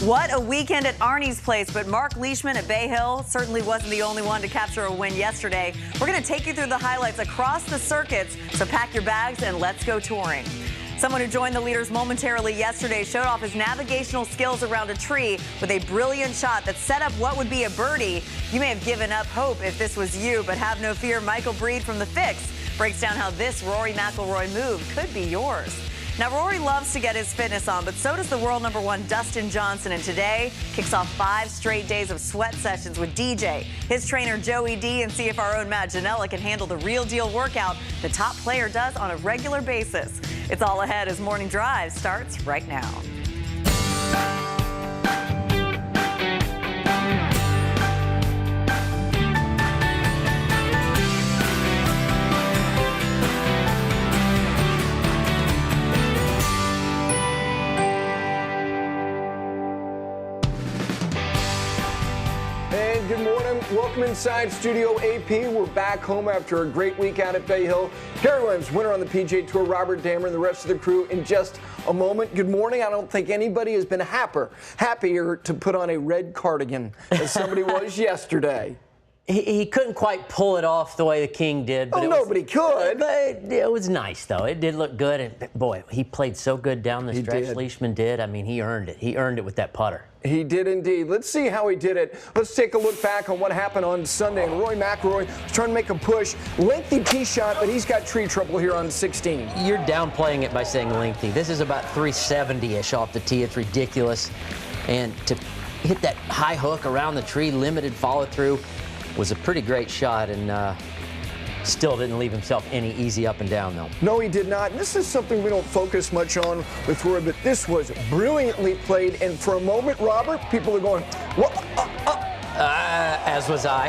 What a weekend at Arnie's Place, but Mark Leishman at Bay Hill certainly wasn't the only one to capture a win yesterday. We're going to take you through the highlights across the circuits, so pack your bags and let's go touring. Someone who joined the leaders momentarily yesterday showed off his navigational skills around a tree with a brilliant shot that set up what would be a birdie. You may have given up hope if this was you, but have no fear. Michael Breed from The Fix breaks down how this Rory McIlroy move could be yours. Now, Rory loves to get his fitness on, but so does the world #1 Dustin Johnson, and today kicks off 5 straight days of sweat sessions with DJ. His trainer Joey D and see if our own Matt Janella can handle the real deal workout the top player does on a regular basis. It's all ahead as Morning Drive starts right now. Good morning. Welcome inside Studio AP. We're back home after a great week out at Bay Hill. Gary Williams, winner on the PGA Tour, Robert Dammer, and the rest of the crew in just a moment. Good morning. I don't think anybody has been happier to put on a red cardigan as somebody was yesterday. He couldn't quite pull it off the way the King did. But nobody could. But it was nice, though. It did look good. And, boy, he played so good down the stretch. Did. Leishman did. I mean, he earned it. He earned it with that putter. He did indeed. Let's see how he did it. Let's take a look back on what happened on Sunday. And Rory McIlroy was trying to make a push. Lengthy tee shot, but he's got tree trouble here on 16. You're downplaying it by saying lengthy. This is about 370-ish off the tee. It's ridiculous. And to hit that high hook around the tree, limited follow-through, was a pretty great shot, and still didn't leave himself any easy up and down, though. No, he did not. And this is something we don't focus much on with Roy, but this was brilliantly played. And for a moment, Robert, people are going, what? As was I.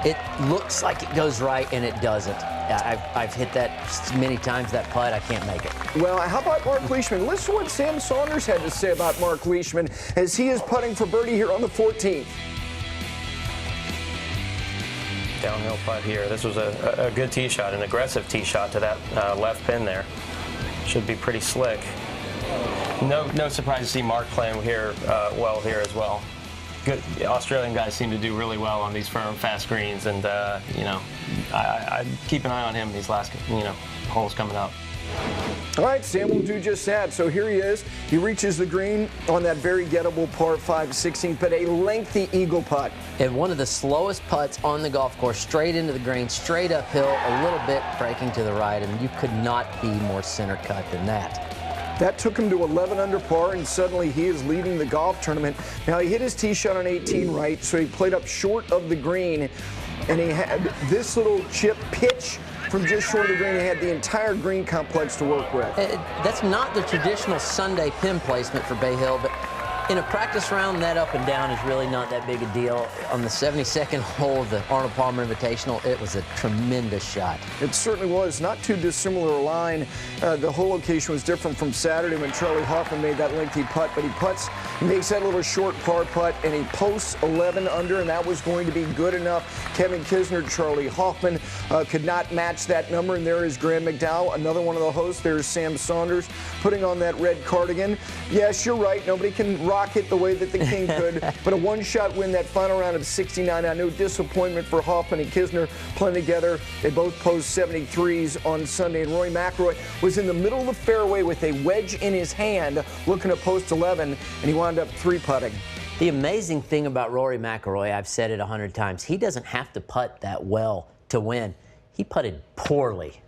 It looks like it goes right, and it doesn't. I've hit that many times, that putt. I can't make it. Well, how about Mark Leishman? Listen to what Sam Saunders had to say about Mark Leishman as he is putting for birdie here on the 14th. Downhill putt here. This was a good tee shot, an aggressive tee shot to that left pin there. Should be pretty slick. No surprise to see Mark playing here well here as well. Good Australian guys seem to do really well on these firm, fast greens, and you know, I keep an eye on him these last holes coming up. All right, Sam will do just that. So here he is. He reaches the green on that very gettable par 5 16th, but a lengthy eagle putt. And one of the slowest putts on the golf course, straight into the green, straight uphill, a little bit breaking to the right, and you could not be more center cut than that. That took him to 11 under par, and suddenly he is leading the golf tournament. Now, he hit his tee shot on 18 right, so he played up short of the green, and he had this little chip pitch from just short of the green. He had the entire green complex to work with. That's not the traditional Sunday pin placement for Bay Hill, but in a practice round, that up and down is really not that big a deal. On the 72nd hole of the Arnold Palmer Invitational, it was a tremendous shot. It certainly was. Not too dissimilar a line. The whole location was different from Saturday when Charlie Hoffman made that lengthy putt, but he makes that little short par putt, and he posts 11 under, and that was going to be good enough. Kevin Kisner, Charlie Hoffman could not match that number, and there is Graham McDowell, another one of the hosts. There's Sam Saunders putting on that red cardigan. Yes, you're right. Nobody can rock it the way that the King could, but a one-shot win that final round of 69. I know disappointment for Hoffman and Kisner playing together. They both posed 73s on Sunday, and Rory McIlroy was in the middle of the fairway with a wedge in his hand looking to post 11, and he wound up 3-putting. The amazing thing about Rory McIlroy, I've said it 100 times, he doesn't have to putt that well to win. He putted poorly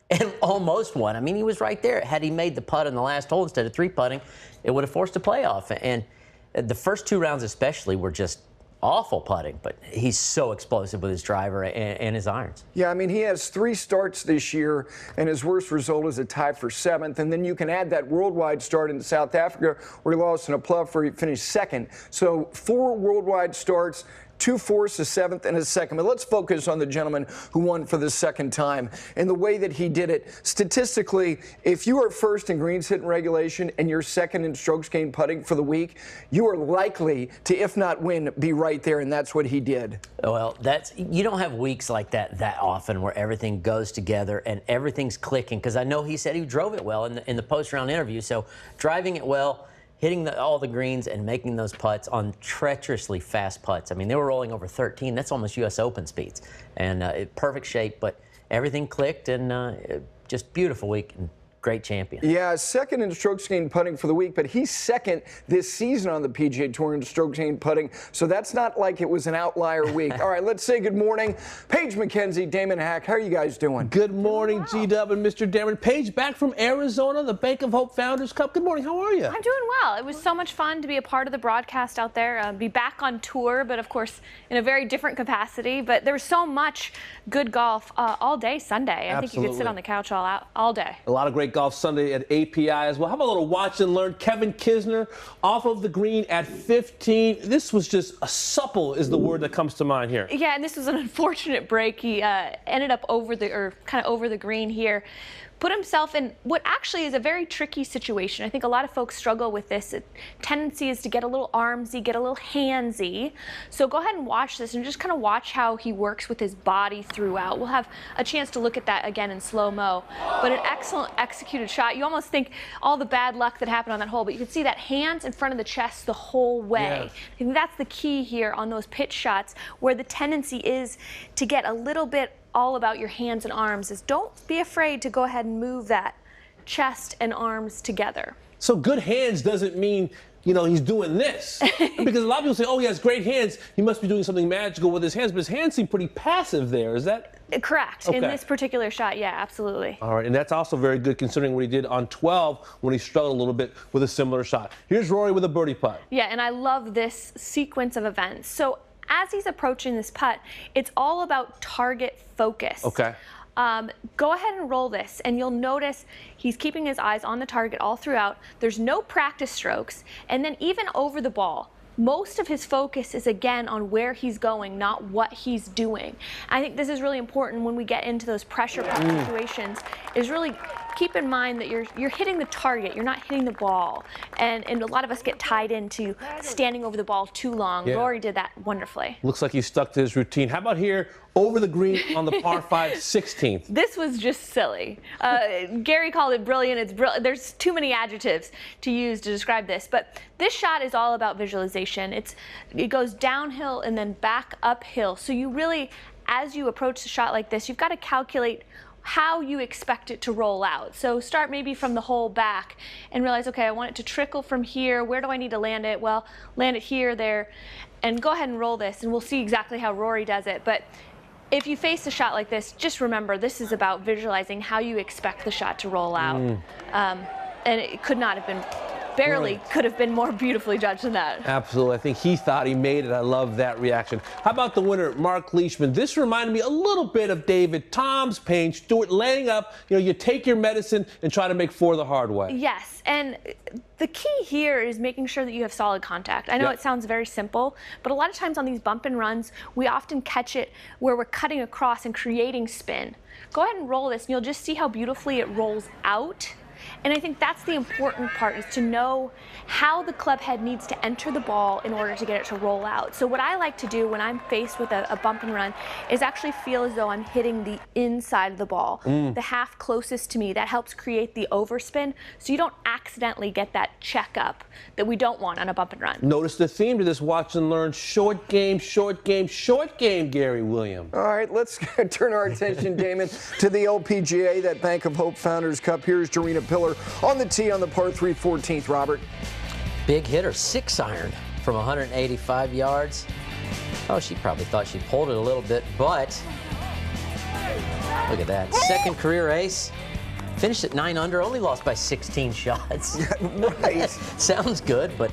and almost won. I mean, he was right there. Had he made the putt on the last hole instead of 3-putting, it would have forced a playoff. And the first 2 rounds especially were just awful putting, but he's so explosive with his driver and his irons. Yeah, I mean, he has 3 starts this year, and his worst result is a tie for 7th. And then you can add that worldwide start in South Africa where he lost in a playoff where he finished 2nd. So 4 worldwide starts, 2 fourths, a 7th, and a 2nd. But let's focus on the gentleman who won for the 2nd time and the way that he did it. Statistically, if you are first in greens hit in regulation and you're 2nd in strokes gained putting for the week, you are likely to, if not win, be right there, and that's what he did. Well, you don't have weeks like that often where everything goes together and everything's clicking, because I know he said he drove it well in the post-round interview, so driving it well hitting all the greens and making those putts on treacherously fast putts. I mean, they were rolling over 13. That's almost U.S. Open speeds. And perfect shape, but everything clicked, and just beautiful week. And great champion. Yeah, second in strokes gained putting for the week, but he's second this season on the PGA Tour in strokes gained putting, so that's not like it was an outlier week. All right, let's say good morning. Paige McKenzie, Damon Hack, how are you guys doing? Good morning, G-Dub and Mr. Darren. Paige back from Arizona, the Bank of Hope Founders Cup. Good morning, how are you? I'm doing well. It was so much fun to be a part of the broadcast out there, be back on tour, but of course in a very different capacity. But there was so much good golf all day Sunday. I think you could sit on the couch all day. A lot of great golf Sunday at API as well. How about a little watch and learn? Kevin Kisner off of the green at 15. This was just a supple is the word that comes to mind here. Yeah, and this was an unfortunate break. He ended up over the green here. Put himself in what actually is a very tricky situation. I think a lot of folks struggle with this. Tendency is to get a little armsy, get a little handsy. So go ahead and watch this and just kind of watch how he works with his body throughout. We'll have a chance to look at that again in slow-mo. But an excellent executed shot. You almost think all the bad luck that happened on that hole, but you can see that hands in front of the chest the whole way. Yeah. I think that's the key here on those pitch shots, where the tendency is to get a little bit all about your hands and arms. Is don't be afraid to go ahead and move that chest and arms together. So good hands doesn't mean, you know, he's doing this. Because a lot of people say, oh, he has great hands, he must be doing something magical with his hands, but his hands seem pretty passive there. Is that? Correct. Okay. In this particular shot, yeah, absolutely. All right, and that's also very good considering what he did on 12 when he struggled a little bit with a similar shot. Here's Rory with a birdie putt. Yeah, and I love this sequence of events. So as he's approaching this putt, it's all about target focus. Okay. Go ahead and roll this, and you'll notice he's keeping his eyes on the target all throughout. There's no practice strokes, and then even over the ball, most of his focus is again on where he's going, not what he's doing. I think this is really important when we get into those pressure putt situations, is really keep in mind that you're hitting the target, you're not hitting the ball. And a lot of us get tied into standing over the ball too long. Yeah. Rory did that wonderfully. Looks like he stuck to his routine. How about here, over the green on the par 5 16th? This was just silly. Gary called it brilliant. It's brilliant. There's too many adjectives to use to describe this, but this shot is all about visualization. It goes downhill and then back uphill. So you really, as you approach the shot like this, you've got to calculate how you expect it to roll out. So start maybe from the hole back and realize, okay, I want it to trickle from here. Where do I need to land it? Well, land it here, there, and go ahead and roll this, and we'll see exactly how Rory does it. But if you face a shot like this, just remember this is about visualizing how you expect the shot to roll out. And it could not have been, barely could have been more beautifully judged than that. Absolutely. I think he thought he made it. I love that reaction. How about the winner, Mark Leishman? This reminded me a little bit of David Toms, Payne Stewart, laying up. You know, you take your medicine and try to make four the hard way. Yes, and the key here is making sure that you have solid contact. I know it sounds very simple, but a lot of times on these bump and runs, we often catch it where we're cutting across and creating spin. Go ahead and roll this, and you'll just see how beautifully it rolls out. And I think that's the important part, is to know how the club head needs to enter the ball in order to get it to roll out. So what I like to do when I'm faced with a bump and run is actually feel as though I'm hitting the inside of the ball, the half closest to me. That helps create the overspin, so you don't accidentally get that checkup that we don't want on a bump and run. Notice the theme to this watch and learn: short game, short game, short game, Gary Williams. All right, let's turn our attention, Damon, to the LPGA, that Bank of Hope Founders Cup. Here's Jarena Pillar on the tee on the par 3 14th, Robert. Big hitter, 6-iron from 185 yards. Oh, she probably thought she pulled it a little bit, but look at that. Second career ace. Finished at 9 under, only lost by 16 shots. Right. Sounds good, but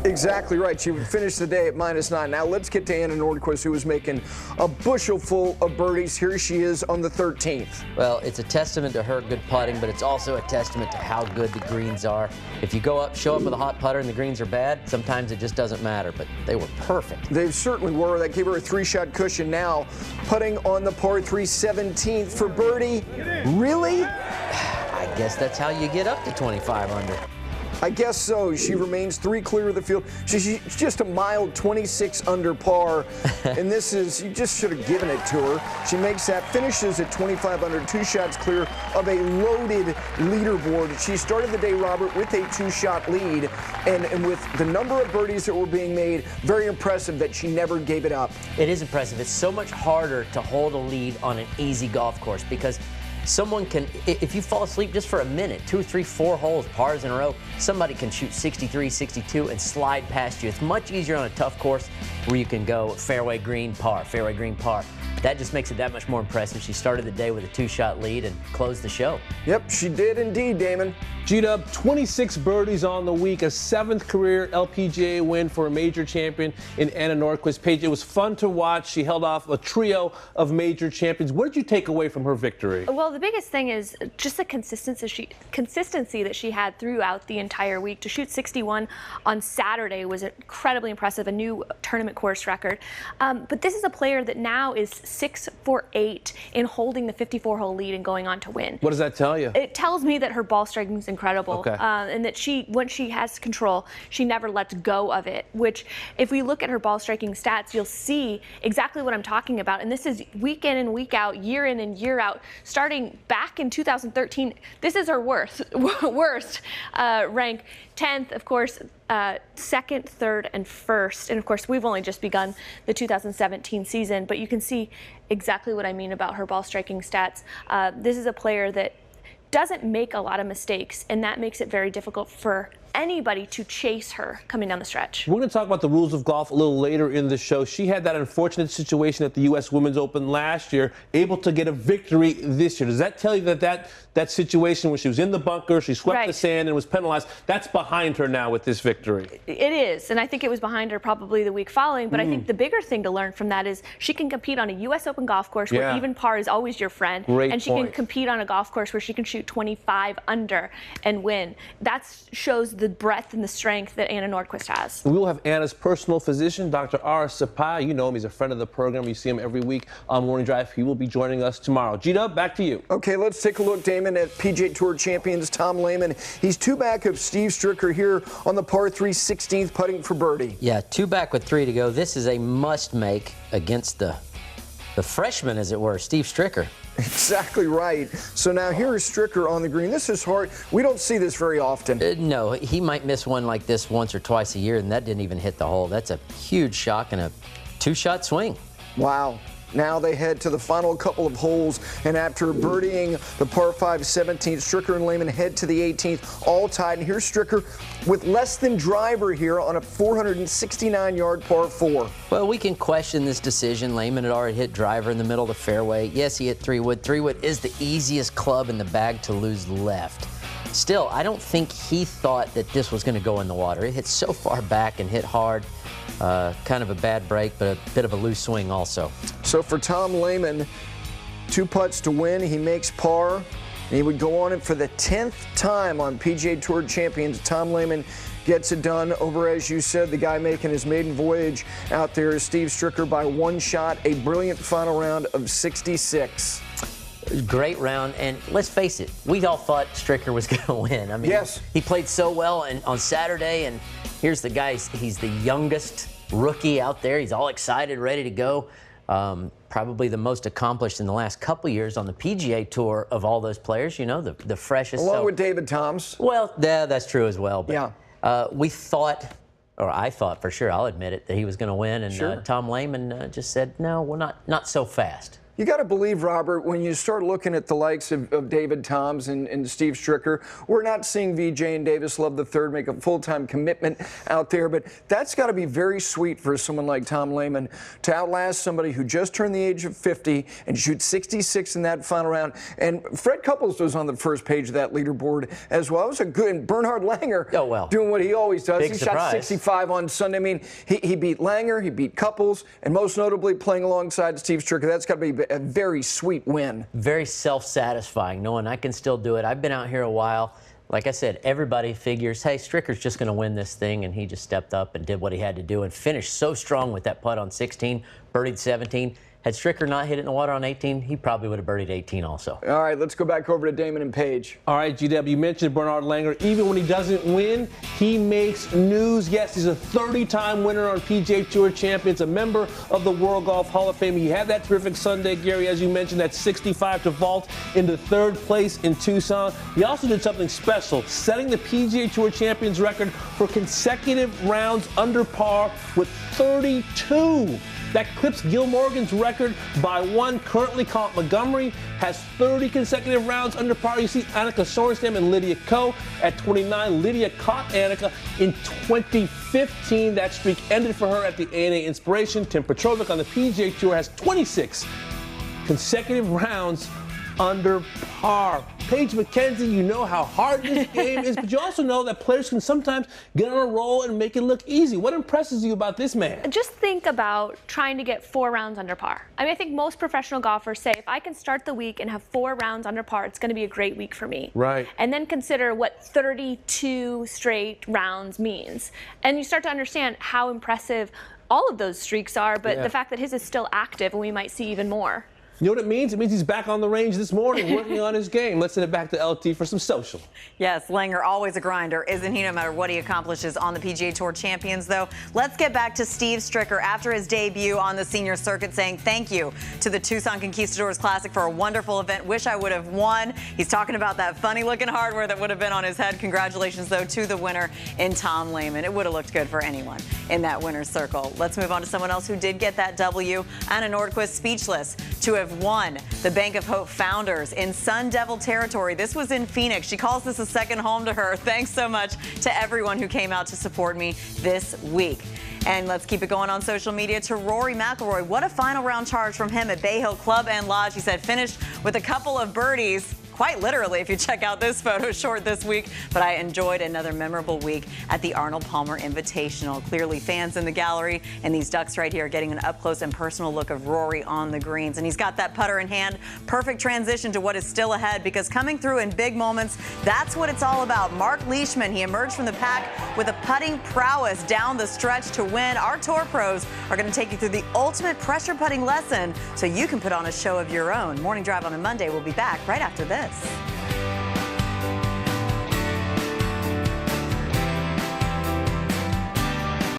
exactly right. She would finish the day at -9. Now let's get to Anna Nordquist, who was making a bushel full of birdies. Here she is on the 13th. well, it's a testament to her good putting, but it's also a testament to how good the greens are. If you show up with a hot putter and the greens are bad, sometimes it just doesn't matter, but they were perfect. They certainly were. That gave her a 3-shot cushion. Now putting on the par 3 17th for birdie. Really? I guess that's how you get up to 25 under. I guess so. She remains 3 clear of the field. She's just a mild 26 under par, and this is, you just should have given it to her. She makes that, finishes at 25 under, 2 shots clear of a loaded leaderboard. She started the day, Robert, with a 2-shot lead, and with the number of birdies that were being made, very impressive that she never gave it up. It is impressive. It's so much harder to hold a lead on an easy golf course because someone can, if you fall asleep just for a minute, 2, 3, 4 holes, pars in a row, somebody can shoot 63, 62 and slide past you. It's much easier on a tough course where you can go fairway green, par, fairway green, par. That just makes it that much more impressive. She started the day with a 2-shot lead and closed the show. Yep, she did indeed, Damon. G-Dub, 26 birdies on the week, a 7th career LPGA win for a major champion in Anna Nordqvist. Paige, it was fun to watch. She held off a trio of major champions. What did you take away from her victory? Well, the biggest thing is just the consistency that she had throughout the entire week. To shoot 61 on Saturday was incredibly impressive, a new tournament course record. But this is a player that now is 6 for 8 in holding the 54-hole lead and going on to win. What does that tell you? It tells me that her ball striking is incredible, okay. And that once she has control, she never lets go of it, which if we look at her ball striking stats, you'll see exactly what I'm talking about. And this is week in and week out, year in and year out, starting back in 2013. This is her worst rank. 10th, of course, 2nd, 3rd, and 1st. And of course, we've only just begun the 2017 season, but you can see exactly what I mean about her ball striking stats. This is a player that doesn't make a lot of mistakes, and that makes it very difficult for anybody to chase her coming down the stretch. We're going to talk about the rules of golf a little later in the show. She had that unfortunate situation at the U.S. Women's Open last year, able to get a victory this year. Does that tell you that situation where she was in the bunker, she swept the sand and was penalized, that's behind her now with this victory? It is, and I think it was behind her probably the week following, but I think the bigger thing to learn from that is she can compete on a U.S. Open golf course where even par is always your friend, and she can compete on a golf course where she can shoot 25 under and win. That shows the breadth and the strength that Anna Nordqvist has. We will have Anna's personal physician, Dr. R. Sapai. You know him. He's a friend of the program. You see him every week on Morning Drive. He will be joining us tomorrow. G-Dub, back to you. Okay, let's take a look, Damon, at PGA Tour champions Tom Lehman. He's 2 back of Steve Stricker here on the par 3 16th, putting for birdie. Yeah, 2 back with 3 to go. This is a must-make against the freshman, as it were, Steve Stricker. Exactly right. So now here is Stricker on the green. This is hard. We don't see this very often. No, he might miss one like this once or twice a year, and that didn't even hit the hole. That's a huge shock and a 2-shot swing. Wow. Now they head to the final couple of holes, and after birdieing the par 5 17th, Stricker and Lehman head to the 18th, all tied. And here's Stricker with less than driver here on a 469-yard par 4. Well, we can question this decision. Lehman had already hit driver in the middle of the fairway. Yes, he hit 3-wood. 3-wood is the easiest club in the bag to lose left. Still, I don't think he thought that this was going to go in the water. It hit so far back and hit hard. Kind of a bad break, but a bit of a loose swing also. So for Tom Lehman, 2 putts to win. He makes par, and he would go on it for the 10th time on PGA Tour champions. Tom Lehman gets it done over, as you said, the guy making his maiden voyage out there is Steve Stricker by 1 shot, a brilliant final round of 66. Great round, and let's face it, we all thought Stricker was going to win. I mean, yes, he played so well on Saturday, and here's the guy, he's the youngest rookie out there. He's all excited, ready to go. Probably the most accomplished in the last couple years on the PGA Tour of all those players, you know, the freshest. Along with David Toms. Well, yeah, that's true as well. But, yeah. We thought, or I thought for sure, I'll admit it, that he was going to win, and Tom Lehman just said, no, well, not so fast. You got to believe, Robert, when you start looking at the likes of David Toms and Steve Stricker, we're not seeing VJ and Davis Love III make a full-time commitment out there, but that's got to be very sweet for someone like Tom Lehman to outlast somebody who just turned the age of 50 and shoot 66 in that final round. And Fred Couples was on the first page of that leaderboard as well. It was a good Bernhard Langer doing what he always does. Big he surprise. Shot 65 on Sunday. I mean, he beat Langer, he beat Couples, and most notably playing alongside Steve Stricker. That's got to be a very sweet win. Very self-satisfying, knowing I can still do it. I've been out here a while. Like I said, everybody figures, hey, Stricker's just going to win this thing, and he just stepped up and did what he had to do and finished so strong with that putt on 16, birdied 17. Had Stricker not hit it in the water on 18, he probably would have birdied 18 also. All right, let's go back over to Damon and Paige. All right, GW, you mentioned Bernard Langer. Even when he doesn't win, he makes news. Yes, he's a 30-time winner on PGA Tour Champions, a member of the World Golf Hall of Fame. He had that terrific Sunday, Gary, as you mentioned, that 65 to vault into third place in Tucson. He also did something special, setting the PGA Tour Champions record for consecutive rounds under par with 32. That clips Gil Morgan's record by one. Currently, Colin Montgomery has 30 consecutive rounds under par. You see Annika Sorenstam and Lydia Ko at 29. Lydia caught Annika in 2015. That streak ended for her at the ANA Inspiration. Tim Petrovic on the PGA Tour has 26 consecutive rounds under par. Paige McKenzie, you know how hard this game is, but you also know that players can sometimes get on a roll and make it look easy. What impresses you about this man? Just think about trying to get 4 rounds under par. I mean, I think most professional golfers say, if I can start the week and have 4 rounds under par, it's going to be a great week for me. Right. And then consider what 32 straight rounds means. And you start to understand how impressive all of those streaks are, but the fact that his is still active and we might see even more. You know what it means? It means he's back on the range this morning working on his game. Let's send it back to LT for some social. Yes, Langer, always a grinder, isn't he, no matter what he accomplishes on the PGA Tour Champions, though? Let's get back to Steve Stricker after his debut on the senior circuit, saying thank you to the Tucson Conquistadors Classic for a wonderful event. Wish I would have won. He's talking about that funny-looking hardware that would have been on his head. Congratulations, though, to the winner in Tom Lehman. It would have looked good for anyone in that winner's circle. Let's move on to someone else who did get that W. Anna Nordquist, speechless to have won the Bank of Hope Founders in Sun Devil territory. This was in Phoenix. She calls this a second home to her. Thanks so much to everyone who came out to support me this week. And let's keep it going on social media to Rory McIlroy. What a final round charge from him at Bay Hill Club and Lodge. He said finished with a couple of birdies. Quite literally, if you check out this photo, short this week. But I enjoyed another memorable week at the Arnold Palmer Invitational. Clearly fans in the gallery, and these ducks right here getting an up-close and personal look of Rory on the greens. And he's got that putter in hand. Perfect transition to what is still ahead, because coming through in big moments, that's what it's all about. Mark Leishman, he emerged from the pack with a putting prowess down the stretch to win. Our tour pros are going to take you through the ultimate pressure putting lesson so you can put on a show of your own. Morning Drive on a Monday will be back right after this.